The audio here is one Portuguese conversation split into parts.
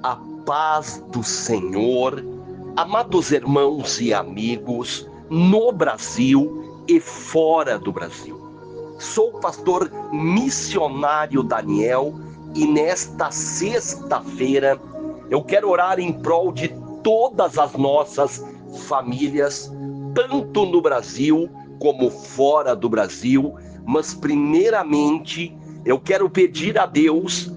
A paz do Senhor, amados irmãos e amigos, no Brasil e fora do Brasil. Sou o pastor missionário Daniel e nesta sexta-feira eu quero orar em prol de todas as nossas famílias, tanto no Brasil como fora do Brasil, mas primeiramente eu quero pedir a Deus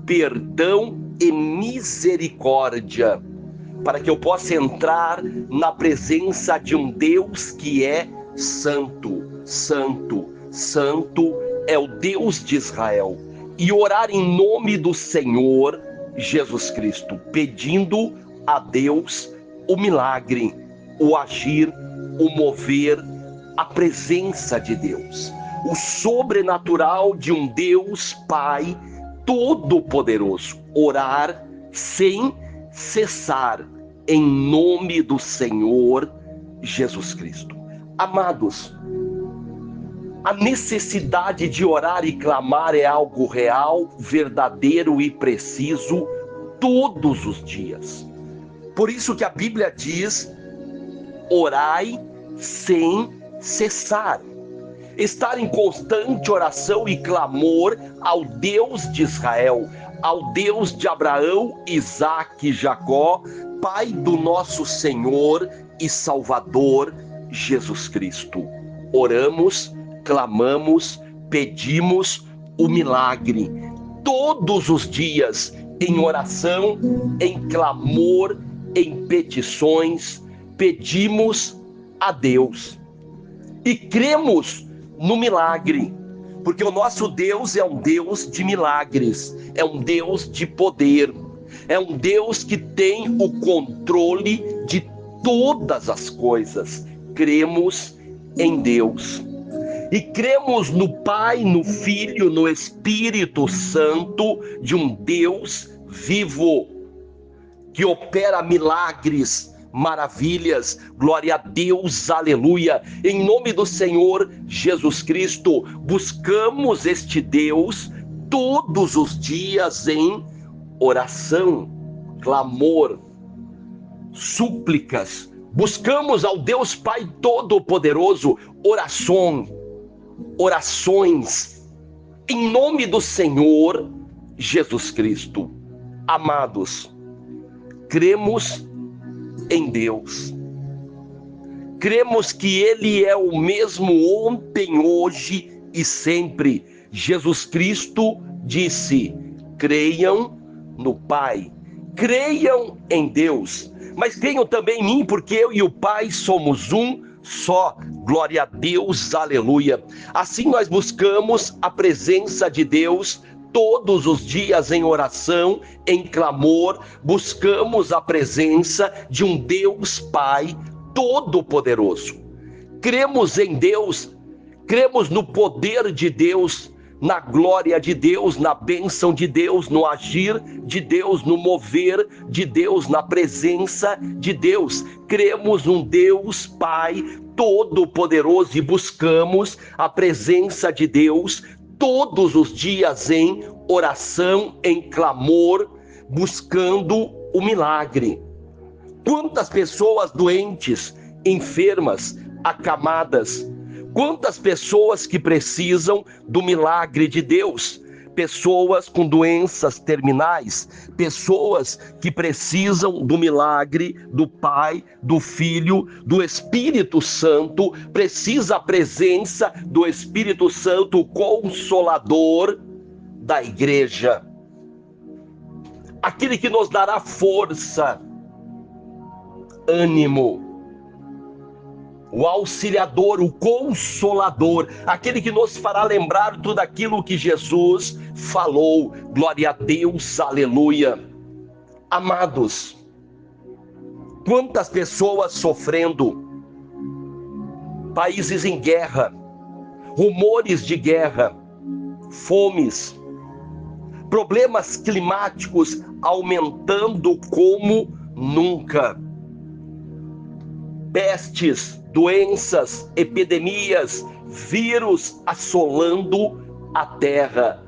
perdão e misericórdia, para que eu possa entrar na presença de um Deus que é santo, santo, santo é o Deus de Israel, e orar em nome do Senhor Jesus Cristo, pedindo a Deus o milagre, o agir, o mover, a presença de Deus, o sobrenatural de um Deus Pai Todo-Poderoso. Orar sem cessar, em nome do Senhor Jesus Cristo. Amados, a necessidade de orar e clamar é algo real, verdadeiro e preciso todos os dias. Por isso que a Bíblia diz: orai sem cessar. Estar em constante oração e clamor ao Deus de Israel, ao Deus de Abraão, Isaque e Jacó, Pai do nosso Senhor e Salvador Jesus Cristo. Oramos, clamamos, pedimos o milagre todos os dias, em oração, em clamor, em petições, pedimos a Deus e cremos no milagre, porque o nosso Deus é um Deus de milagres, é um Deus de poder, é um Deus que tem o controle de todas as coisas. Cremos em Deus e cremos no Pai, no Filho, no Espírito Santo de um Deus vivo que opera milagres, maravilhas. Glória a Deus, aleluia. Em nome do Senhor Jesus Cristo, buscamos este Deus todos os dias em oração, clamor, súplicas. Buscamos ao Deus Pai Todo-Poderoso, orações, em nome do Senhor Jesus Cristo. Amados, cremos em Deus, cremos que Ele é o mesmo ontem, hoje e sempre. Jesus Cristo disse: creiam no Pai, creiam em Deus, mas creiam também em mim, porque eu e o Pai somos um só. Glória a Deus, aleluia. Assim nós buscamos a presença de Deus todos os dias em oração, em clamor. Buscamos a presença de um Deus Pai Todo-Poderoso. Cremos em Deus, cremos no poder de Deus, na glória de Deus, na bênção de Deus, no agir de Deus, no mover de Deus, na presença de Deus. Cremos num Deus Pai Todo-Poderoso e buscamos a presença de Deus todos os dias em oração, em clamor, buscando o milagre. Quantas pessoas doentes, enfermas, acamadas, quantas pessoas que precisam do milagre de Deus, pessoas com doenças terminais, pessoas que precisam do milagre do Pai, do Filho, do Espírito Santo. Precisa a presença do Espírito Santo, Consolador da igreja, aquele que nos dará força, ânimo, o auxiliador, o consolador, aquele que nos fará lembrar tudo aquilo que Jesus falou. Glória a Deus, aleluia. Amados, quantas pessoas sofrendo, países em guerra, rumores de guerra, fomes, problemas climáticos aumentando como nunca, pestes, doenças, epidemias, vírus assolando a terra.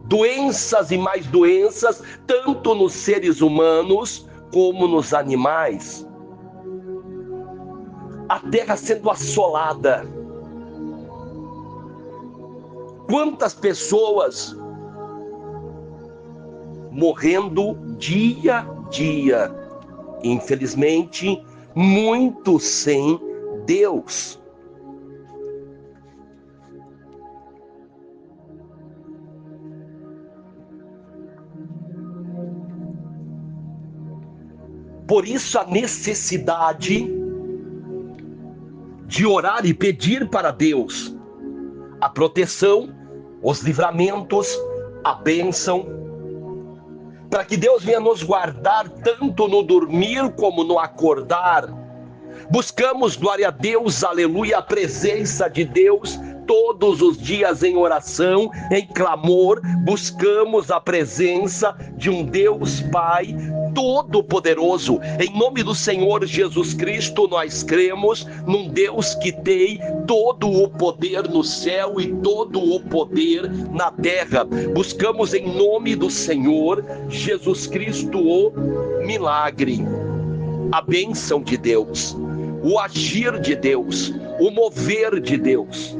doenças e mais doenças, tanto nos seres humanos como nos animais. A terra sendo assolada. Quantas pessoas morrendo dia a dia, infelizmente, muito sem Deus. Por isso a necessidade de orar e pedir para Deus a proteção, os livramentos, a bênção, para que Deus venha nos guardar tanto no dormir como no acordar. Buscamos, glória a Deus, aleluia, a presença de Deus todos os dias em oração, em clamor. Buscamos a presença de um Deus Pai Todo-Poderoso. Em nome do Senhor Jesus Cristo, nós cremos num Deus que tem todo o poder no céu e todo o poder na terra. Buscamos em nome do Senhor Jesus Cristo o milagre, a bênção de Deus, o agir de Deus, o mover de Deus.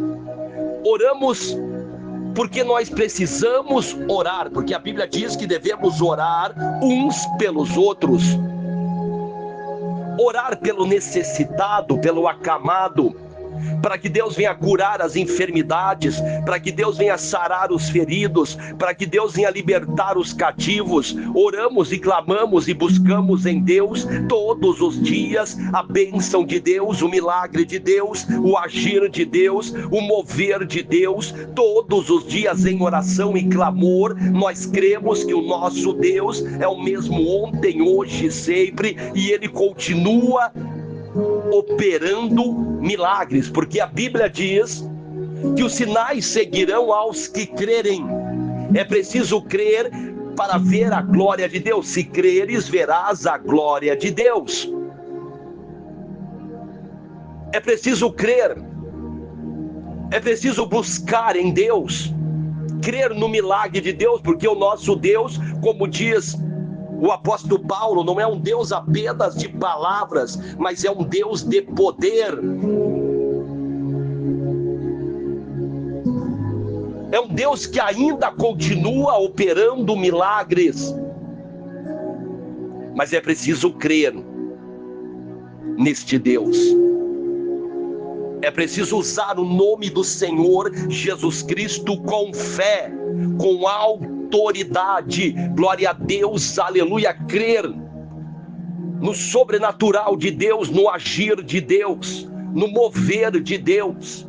Oramos porque nós precisamos orar, porque a Bíblia diz que devemos orar uns pelos outros. Orar pelo necessitado, pelo acamado, para que Deus venha curar as enfermidades, para que Deus venha sarar os feridos, para que Deus venha libertar os cativos. Oramos e clamamos e buscamos em Deus todos os dias a bênção de Deus, o milagre de Deus, o agir de Deus, o mover de Deus. Todos os dias em oração e clamor, nós cremos que o nosso Deus é o mesmo ontem, hoje e sempre, e Ele continua operando milagres, porque a Bíblia diz que os sinais seguirão aos que crerem. É preciso crer para ver a glória de Deus. Se creres, verás a glória de Deus. É preciso crer, é preciso buscar em Deus, crer no milagre de Deus, porque o nosso Deus, como diz o apóstolo Paulo, não é um Deus apenas de palavras, mas é um Deus de poder. É um Deus que ainda continua operando milagres. Mas é preciso crer neste Deus. É preciso usar o nome do Senhor Jesus Cristo com fé, com autoridade. Glória a Deus, aleluia. Crer no sobrenatural de Deus, no agir de Deus, no mover de Deus.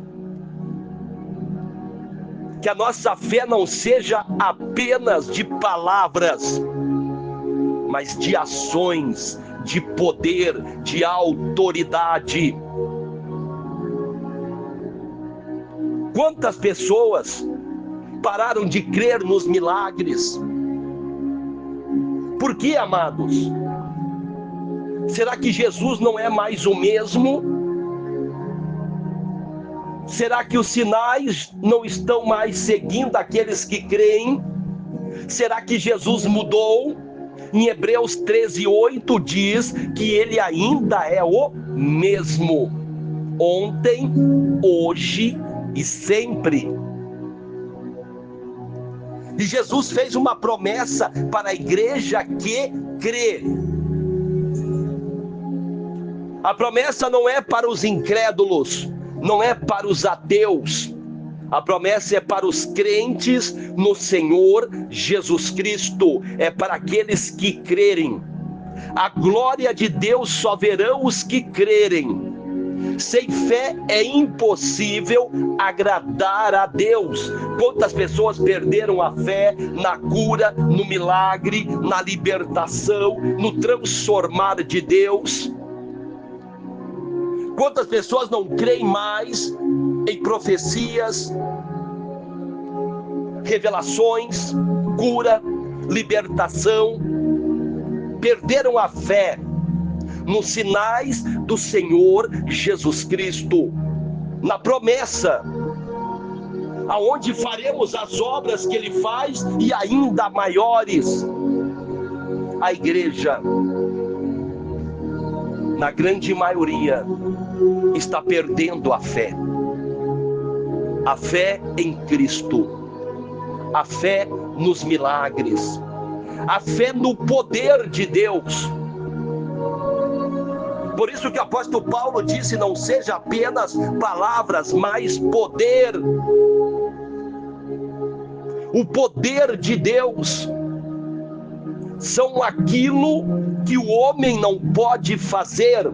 Que a nossa fé não seja apenas de palavras, mas de ações, de poder, de autoridade. Quantas pessoas pararam de crer nos milagres? Por que, amados? Será que Jesus não é mais o mesmo? Será que os sinais não estão mais seguindo aqueles que creem? Será que Jesus mudou? Em Hebreus 13:8 diz que ele ainda é o mesmo, ontem, hoje e sempre. E Jesus fez uma promessa para a igreja que crê. A promessa não é para os incrédulos, não é para os ateus. A promessa é para os crentes no Senhor Jesus Cristo, é para aqueles que crerem. A glória de Deus só verão os que crerem. Sem fé é impossível agradar a Deus. Quantas pessoas perderam a fé na cura, no milagre, na libertação, no transformar de Deus? Quantas pessoas não creem mais em profecias, revelações, cura, libertação? Perderam a fé nos sinais do Senhor Jesus Cristo, na promessa. aonde faremos as obras que Ele faz e ainda maiores. A igreja, na grande maioria, está perdendo a fé em Cristo, a fé nos milagres, a fé no poder de Deus. Por isso que o apóstolo Paulo disse: não seja apenas palavras, mas poder. O poder de Deus são aquilo que o homem não pode fazer.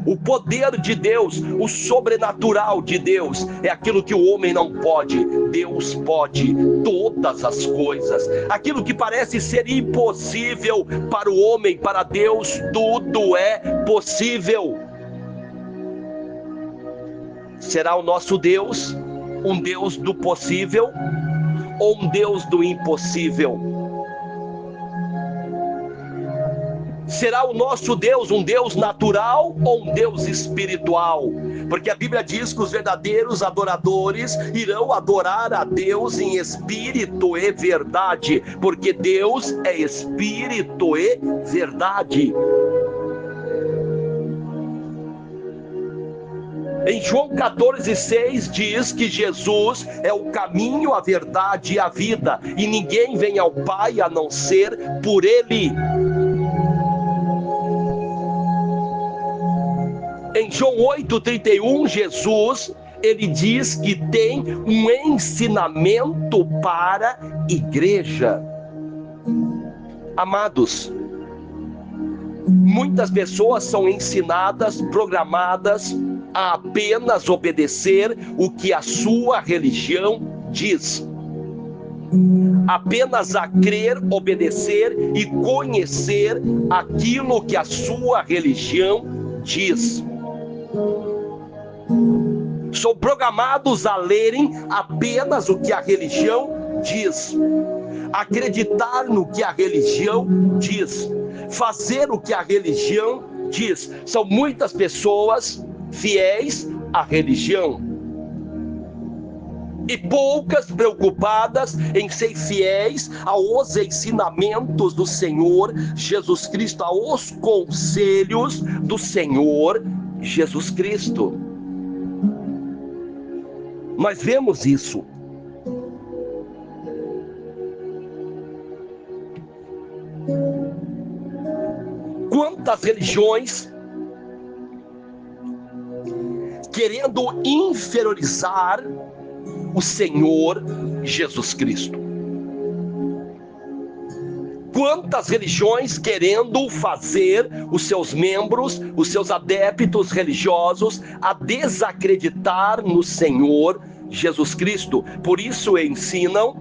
O poder de Deus, o sobrenatural de Deus, é aquilo que o homem não pode. Deus pode todas as coisas. Aquilo que parece ser impossível para o homem, para Deus, tudo é possível. Será o nosso Deus um Deus do possível ou um Deus do impossível? Será o nosso Deus um Deus natural ou um Deus espiritual? Porque a Bíblia diz que os verdadeiros adoradores irão adorar a Deus em espírito e verdade, porque Deus é espírito e verdade. Em João 14,6 diz que Jesus é o caminho, a verdade e a vida, e ninguém vem ao Pai a não ser por Ele. Em João 8,31, Jesus, ele diz que tem um ensinamento para a igreja. Amados, muitas pessoas são ensinadas, programadas a apenas obedecer o que a sua religião diz. Apenas a crer, obedecer e conhecer aquilo que a sua religião diz. São programados a lerem apenas o que a religião diz, acreditar no que a religião diz, fazer o que a religião diz. São muitas pessoas fiéis à religião e poucas preocupadas em ser fiéis aos ensinamentos do Senhor Jesus Cristo, aos conselhos do Senhor Jesus Cristo. Nós vemos isso. Quantas religiões querendo inferiorizar o Senhor Jesus Cristo. Quantas religiões querendo fazer os seus membros, os seus adeptos religiosos, a desacreditar no Senhor Jesus Cristo. Por isso ensinam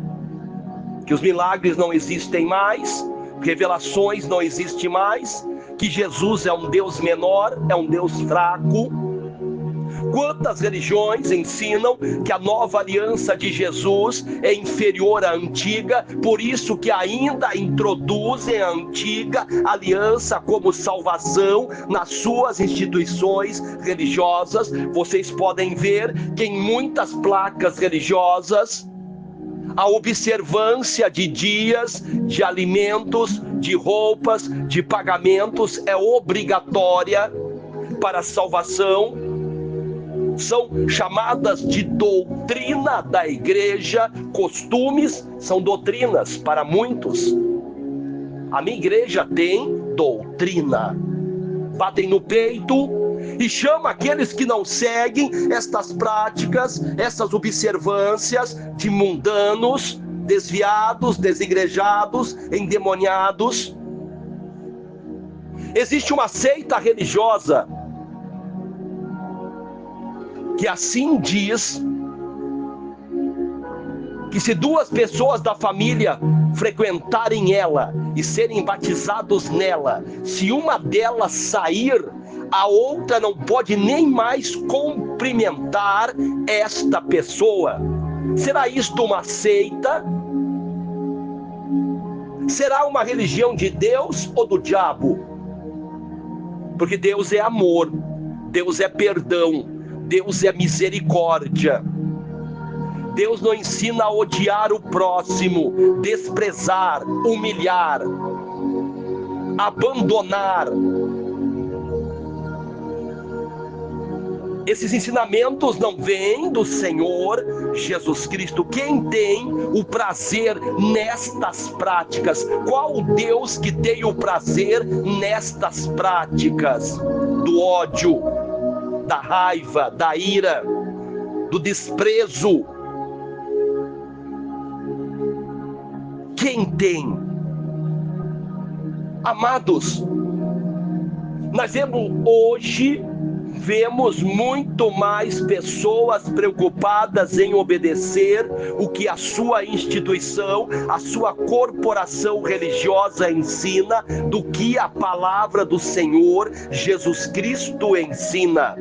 que os milagres não existem mais, revelações não existem mais, que Jesus é um Deus menor, é um Deus fraco. Quantas religiões ensinam que a nova aliança de Jesus é inferior à antiga, por isso que ainda introduzem a antiga aliança como salvação nas suas instituições religiosas. Vocês podem ver que em muitas placas religiosas a observância de dias, de alimentos, de roupas, de pagamentos é obrigatória para a salvação. São chamadas de doutrina da igreja. Costumes são doutrinas para muitos. A minha igreja tem doutrina. Batem no peito e chama aqueles que não seguem estas práticas, essas observâncias de mundanos, desviados, desigrejados, endemoniados. Existe uma seita religiosa que assim diz que se duas pessoas da família frequentarem ela e serem batizados nela, se uma delas sair, a outra não pode nem mais cumprimentar esta pessoa. Será isto uma seita? Será uma religião de Deus ou do diabo? Porque Deus é amor, Deus é perdão, Deus é misericórdia. Deus não ensina a odiar o próximo, desprezar, humilhar, abandonar. Esses ensinamentos não vêm do Senhor Jesus Cristo. Quem tem o prazer nestas práticas? Qual o Deus que tem o prazer nestas práticas? Do ódio, da raiva, da ira, do desprezo. Quem tem? Amados, nós vemos muito mais pessoas preocupadas em obedecer o que a sua instituição, a sua corporação religiosa ensina, do que a palavra do Senhor Jesus Cristo ensina.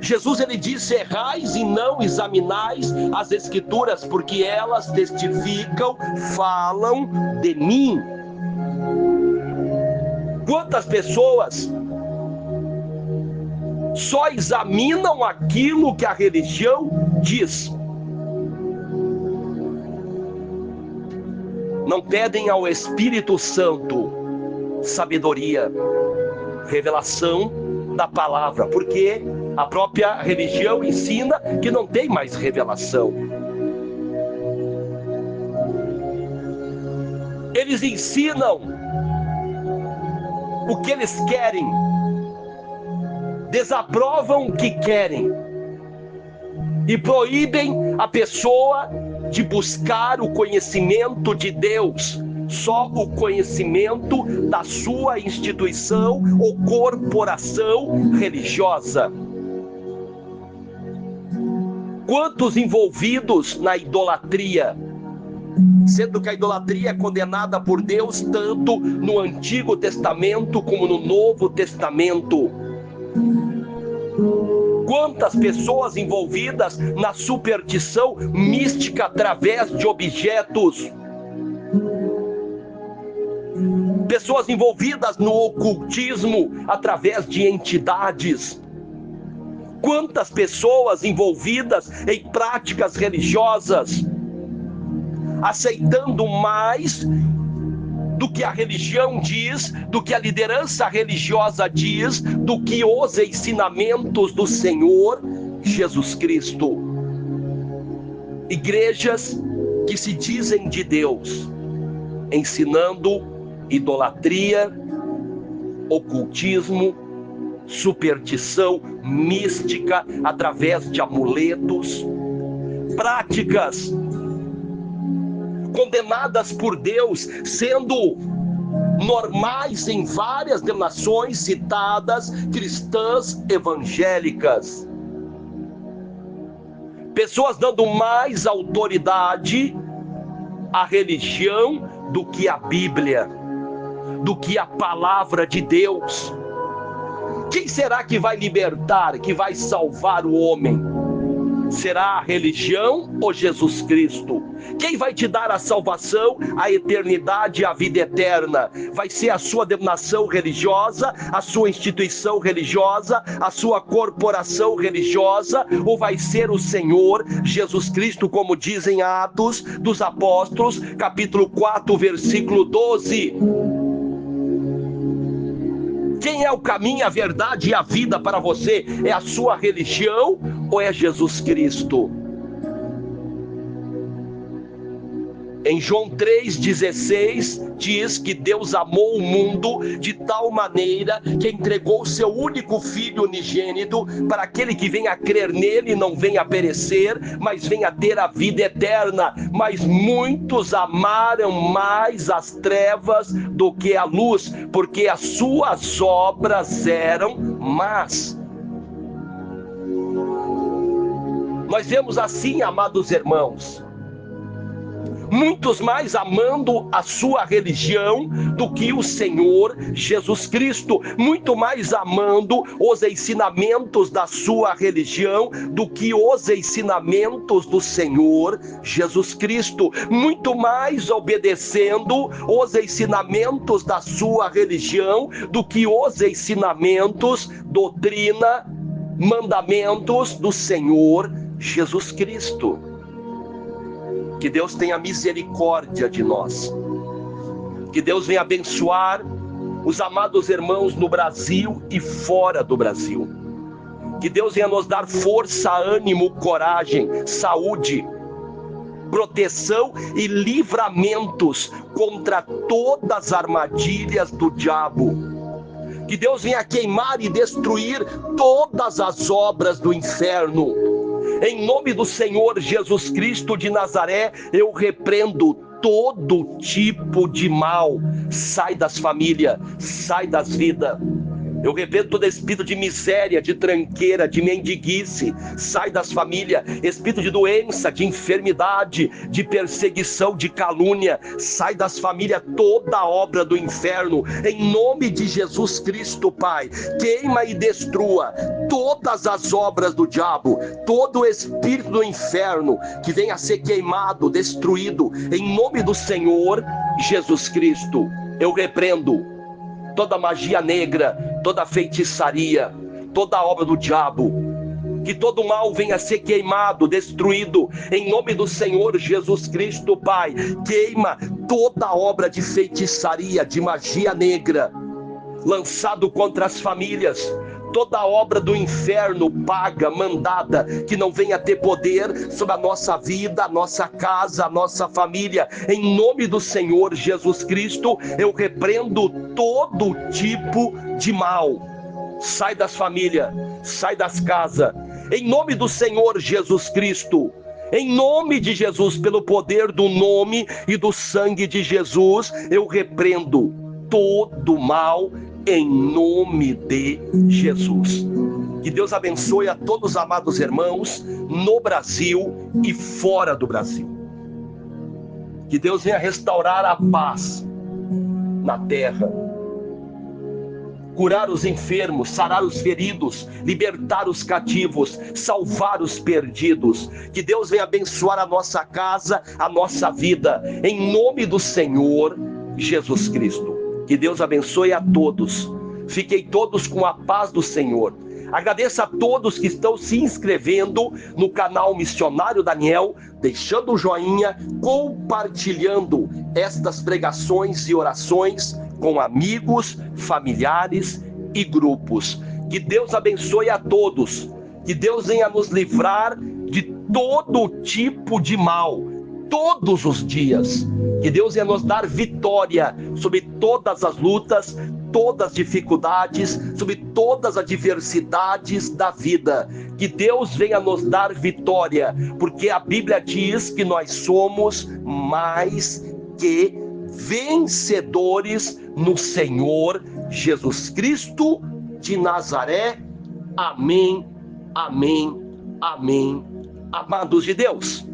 Jesus, ele disse: errais e não examinais as Escrituras, porque elas testificam, falam de mim. Quantas pessoas só examinam aquilo que a religião diz, não pedem ao Espírito Santo sabedoria, revelação da palavra, porque a própria religião ensina que não tem mais revelação. Eles ensinam o que eles querem, desaprovam o que querem e proíbem a pessoa de buscar o conhecimento de Deus, só o conhecimento da sua instituição ou corporação religiosa. Quantos envolvidos na idolatria, sendo que a idolatria é condenada por Deus tanto no Antigo Testamento como no Novo Testamento. Quantas pessoas envolvidas na superstição mística através de objetos, pessoas envolvidas no ocultismo através de entidades. Quantas pessoas envolvidas em práticas religiosas, aceitando mais do que a religião diz, do que a liderança religiosa diz, do que os ensinamentos do Senhor Jesus Cristo. Igrejas que se dizem de Deus, ensinando idolatria, ocultismo, superstição mística através de amuletos, práticas condenadas por Deus, sendo normais em várias denominações citadas cristãs evangélicas. Pessoas dando mais autoridade à religião do que à Bíblia, do que a palavra de Deus. Quem será que vai libertar, que vai salvar o homem? Será a religião ou Jesus Cristo? Quem vai te dar a salvação, a eternidade, a vida eterna? Vai ser a sua denominação religiosa, a sua instituição religiosa, a sua corporação religiosa, ou vai ser o Senhor Jesus Cristo, como dizem Atos dos Apóstolos, capítulo 4, versículo 12. Quem é o caminho, a verdade e a vida para você? É a sua religião ou é Jesus Cristo? Em João 3,16 diz que Deus amou o mundo de tal maneira que entregou o seu único Filho unigênito, para aquele que venha a crer nele não venha a perecer, mas venha a ter a vida eterna. Mas muitos amaram mais as trevas do que a luz, porque as suas obras eram más. Nós vemos assim, amados irmãos, muitos mais amando a sua religião do que o Senhor Jesus Cristo, muito mais amando os ensinamentos da sua religião do que os ensinamentos do Senhor Jesus Cristo, muito mais obedecendo os ensinamentos da sua religião do que os ensinamentos, doutrina, mandamentos do Senhor Jesus Cristo. Que Deus tenha misericórdia de nós. Que Deus venha abençoar os amados irmãos no Brasil e fora do Brasil. Que Deus venha nos dar força, ânimo, coragem, saúde, proteção e livramentos contra todas as armadilhas do diabo. Que Deus venha queimar e destruir todas as obras do inferno. Em nome do Senhor Jesus Cristo de Nazaré, eu repreendo todo tipo de mal. Sai das famílias, sai das vidas. Eu repreendo todo espírito de miséria, de tranqueira, de mendiguice. Sai das famílias. Espírito de doença, de enfermidade, de perseguição, de calúnia. Sai das famílias toda a obra do inferno. Em nome de Jesus Cristo, Pai. Queima e destrua todas as obras do diabo. Todo o espírito do inferno que venha a ser queimado, destruído. Em nome do Senhor Jesus Cristo. Eu repreendo toda magia negra, toda feitiçaria, toda obra do diabo. Que todo mal venha a ser queimado, destruído, em nome do Senhor Jesus Cristo, Pai. Queima toda obra de feitiçaria, de magia negra, lançado contra as famílias. Toda obra do inferno paga, mandada, que não venha ter poder sobre a nossa vida, a nossa casa, a nossa família. Em nome do Senhor Jesus Cristo, eu repreendo todo tipo de mal. Sai das famílias, sai das casas. Em nome do Senhor Jesus Cristo. Em nome de Jesus, pelo poder do nome e do sangue de Jesus, eu repreendo todo mal em nome de Jesus. Que Deus abençoe a todos os amados irmãos no Brasil e fora do Brasil. Que Deus venha restaurar a paz na terra, curar os enfermos, sarar os feridos, libertar os cativos, salvar os perdidos. Que Deus venha abençoar a nossa casa, a nossa vida, em nome do Senhor Jesus Cristo. Que Deus abençoe a todos. Fiquem todos com a paz do Senhor. Agradeço a todos que estão se inscrevendo no canal Missionário Daniel, deixando o joinha, compartilhando estas pregações e orações com amigos, familiares e grupos. Que Deus abençoe a todos. Que Deus venha nos livrar de todo tipo de mal, todos os dias. Que Deus venha nos dar vitória sobre todas as lutas, todas as dificuldades, sobre todas as adversidades da vida. Que Deus venha nos dar vitória, porque a Bíblia diz que nós somos mais que vencedores no Senhor Jesus Cristo de Nazaré. Amém, amém, amém. Amados de Deus,